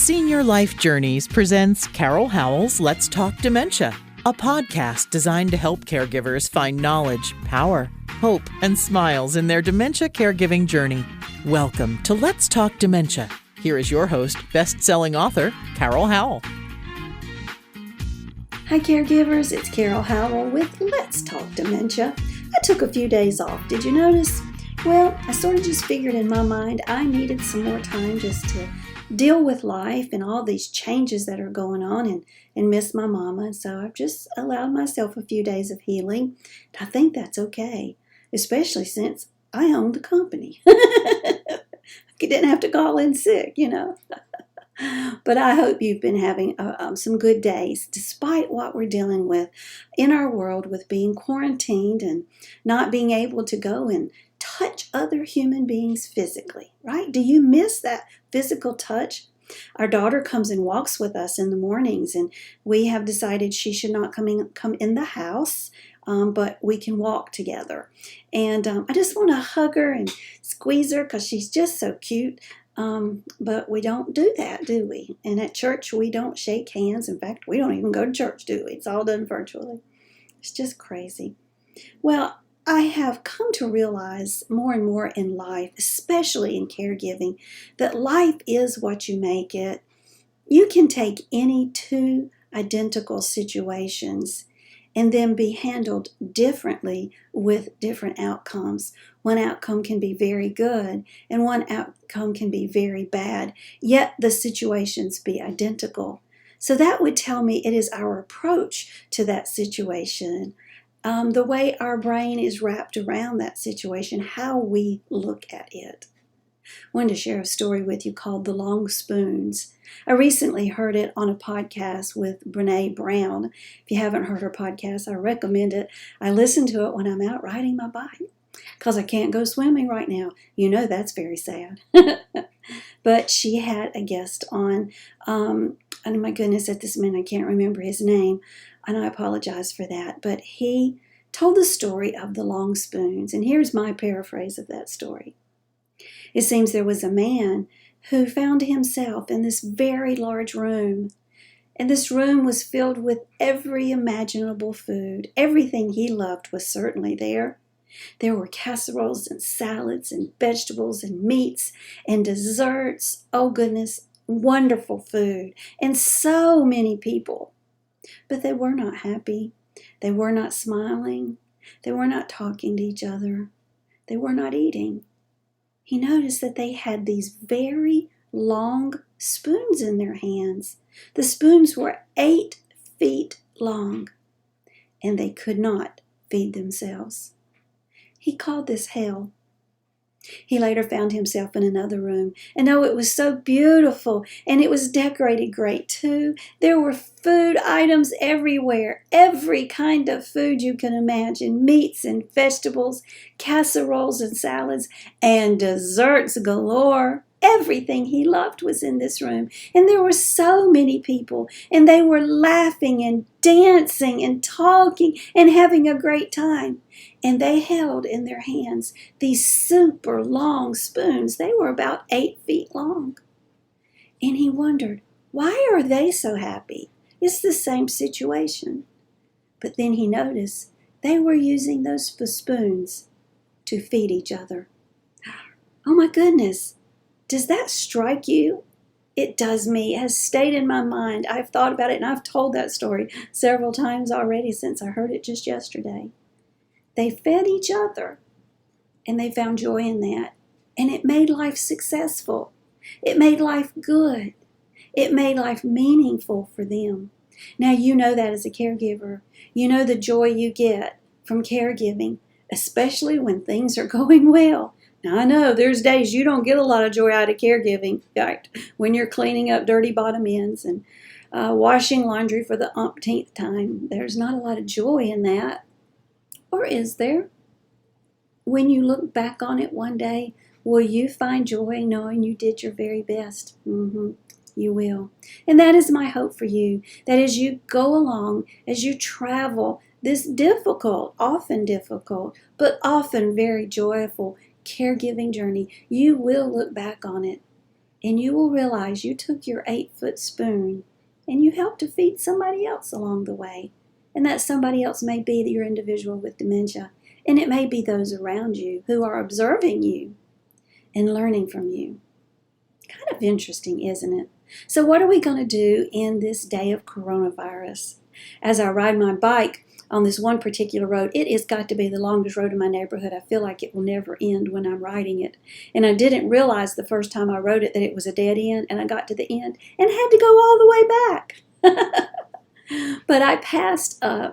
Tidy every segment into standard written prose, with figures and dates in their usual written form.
Senior Life Journeys presents Carol Howell's Let's Talk Dementia, a podcast designed to help caregivers find knowledge, power, hope, and smiles in their dementia caregiving journey. Welcome to Let's Talk Dementia. Here is your host, best-selling author, Carol Howell. Hi caregivers, it's Carol Howell with Let's Talk Dementia. I took a few days off. Did you notice? Well, I sort of just figured in my mind I needed some more time just to deal with life and all these changes that are going on and miss my mama. And so I've just allowed myself a few days of healing. I think that's okay, especially since I own the company. I didn't have to call in sick, But I hope you've been having some good days, despite what we're dealing with in our world with being quarantined and not being able to go and touch other human beings physically, right? Do you miss that physical touch? Our daughter comes and walks with us in the mornings, and we have decided she should not come in the house, but we can walk together. And I just want to hug her and squeeze her because she's just so cute. But we don't do that, do we? And at church, we don't shake hands. In fact, we don't even go to church, do we? It's all done virtually. It's just crazy. Well, I have come to realize more and more in life, especially in caregiving, that life is what you make it. You can take any two identical situations and then be handled differently with different outcomes. One outcome can be very good and one outcome can be very bad, yet the situations be identical. So that would tell me it is our approach to that situation, the way our brain is wrapped around that situation, how we look at it. I wanted to share a story with you called The Long Spoons. I recently heard it on a podcast with Brene Brown. If you haven't heard her podcast, I recommend it. I listen to it when I'm out riding my bike because I can't go swimming right now. You know that's very sad. But she had a guest on, and my goodness, at this minute I can't remember his name, and I apologize for that. But he told the story of the long spoons, and here's my paraphrase of that story. It seems there was a man who found himself in this very large room, and this room was filled with every imaginable food. Everything he loved was certainly there. There were casseroles and salads and vegetables and meats and desserts. Oh goodness, wonderful food, and so many people. But they were not happy. They were not smiling. They were not talking to each other. They were not eating. He noticed that they had these very long spoons in their hands. The spoons were 8 feet long, and they could not feed themselves. He called this hell. He later found himself in another room, and oh, it was so beautiful, and it was decorated great too. There were food items everywhere, every kind of food you can imagine, meats and vegetables, casseroles and salads, and desserts galore. Everything he loved was in this room, and there were so many people, and they were laughing and dancing and talking and having a great time. And they held in their hands these super long spoons. They were about 8 feet long. And he wondered, why are they so happy? It's the same situation. But then he noticed they were using those spoons to feed each other. Oh my goodness. Does that strike you? It does me. It has stayed in my mind. I've thought about it, and I've told that story several times already since I heard it just yesterday. They fed each other, and they found joy in that. And it made life successful. It made life good. It made life meaningful for them. Now, you know that as a caregiver. You know the joy you get from caregiving, especially when things are going well. Now, I know there's days you don't get a lot of joy out of caregiving, right? When you're cleaning up dirty bottom ends and washing laundry for the umpteenth time. There's not a lot of joy in that. Or is there? When you look back on it one day, will you find joy knowing you did your very best? You will. And that is my hope for you, that as you go along, as you travel this difficult, but often very joyful caregiving journey, you will look back on it and you will realize you took your 8-foot spoon and you helped to feed somebody else along the way. And that somebody else may be your individual with dementia, and it may be those around you who are observing you and learning from you. Kind of interesting, isn't it? So what are we going to do in this day of coronavirus? As I ride my bike on this one particular road, it has got to be the longest road in my neighborhood. I feel like it will never end when I'm riding it. And I didn't realize the first time I rode it that it was a dead end, and I got to the end and had to go all the way back. But I passed a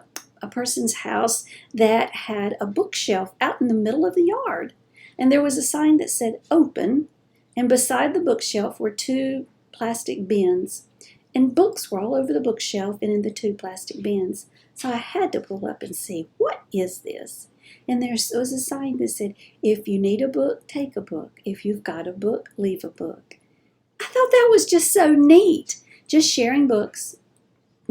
person's house that had a bookshelf out in the middle of the yard. And there was a sign that said open. And beside the bookshelf were 2 plastic bins. And books were all over the bookshelf and in the 2 plastic bins. So I had to pull up and see, what is this? And there was a sign that said, if you need a book, take a book. If you've got a book, leave a book. I thought that was just so neat. Just sharing books.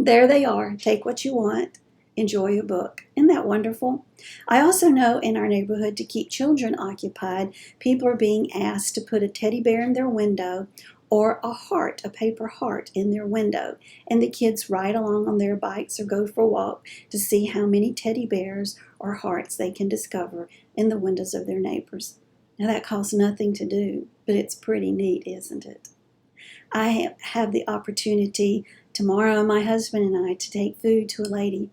There they are. Take what you want. Enjoy a book. Isn't that wonderful? I also know in our neighborhood, to keep children occupied, people are being asked to put a teddy bear in their window or a paper heart in their window. And the kids ride along on their bikes or go for a walk to see how many teddy bears or hearts they can discover in the windows of their neighbors. Now that costs nothing to do, but it's pretty neat, isn't it? I have the opportunity tomorrow, my husband and I, to take food to a lady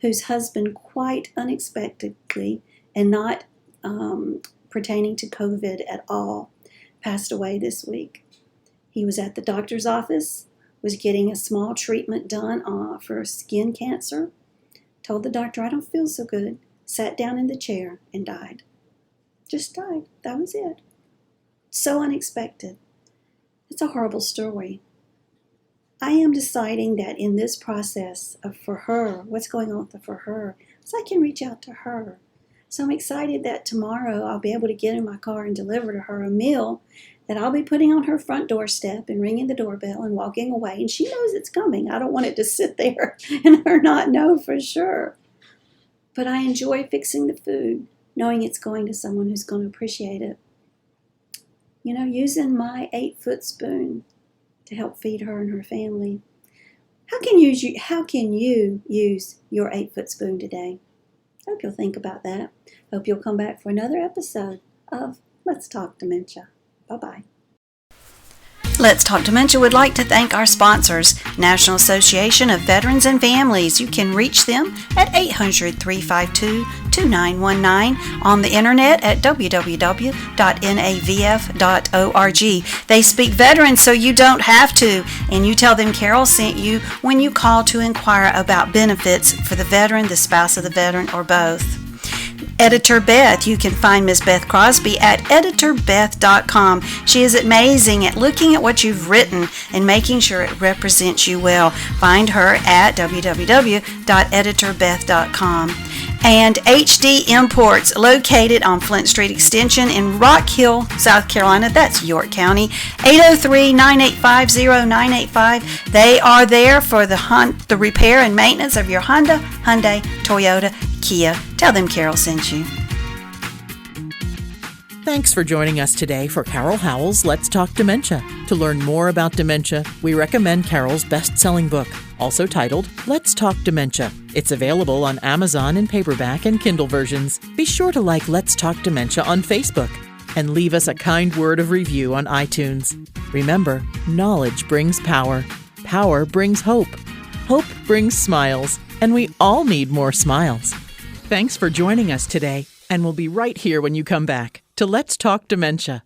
whose husband, quite unexpectedly and not pertaining to COVID at all, passed away this week. He was at the doctor's office, was getting a small treatment done for skin cancer, told the doctor, I don't feel so good, sat down in the chair and died. Just died. That was it. So unexpected. It's a horrible story. I am deciding that in this process for her, what's going on for her, so I can reach out to her. So I'm excited that tomorrow I'll be able to get in my car and deliver to her a meal that I'll be putting on her front doorstep and ringing the doorbell and walking away. And she knows it's coming. I don't want it to sit there and her not know for sure. But I enjoy fixing the food, knowing it's going to someone who's going to appreciate it. You know, using my 8-foot spoon to help feed her and her family. How can you use your 8-foot spoon today? Hope you'll think about that. Hope you'll come back for another episode of Let's Talk Dementia. Bye-bye. Let's Talk Dementia would like to thank our sponsors, National Association of Veterans and Families. You can reach them at 800-352-2919, on the internet at www.navf.org. They speak veterans so you don't have to, and you tell them Carol sent you when you call to inquire about benefits for the veteran, the spouse of the veteran, or both. Editor Beth. You can find Ms. Beth Crosby at editorbeth.com. She is amazing at looking at what you've written and making sure it represents you well. Find her at www.editorbeth.com. And HD Imports, located on Flint Street Extension in Rock Hill, South Carolina. That's York County. 803-985-0985. They are there for the repair and maintenance of your Honda, Hyundai, Toyota, Kia. Tell them Carol sent you. Thanks for joining us today for Carol Howell's Let's Talk Dementia. To learn more about dementia, we recommend Carol's best-selling book, also titled Let's Talk Dementia. It's available on Amazon in paperback and Kindle versions. Be sure to like Let's Talk Dementia on Facebook and leave us a kind word of review on iTunes. Remember, knowledge brings power. Power brings hope. Hope brings smiles. And we all need more smiles. Thanks for joining us today, and we'll be right here when you come back to Let's Talk Dementia.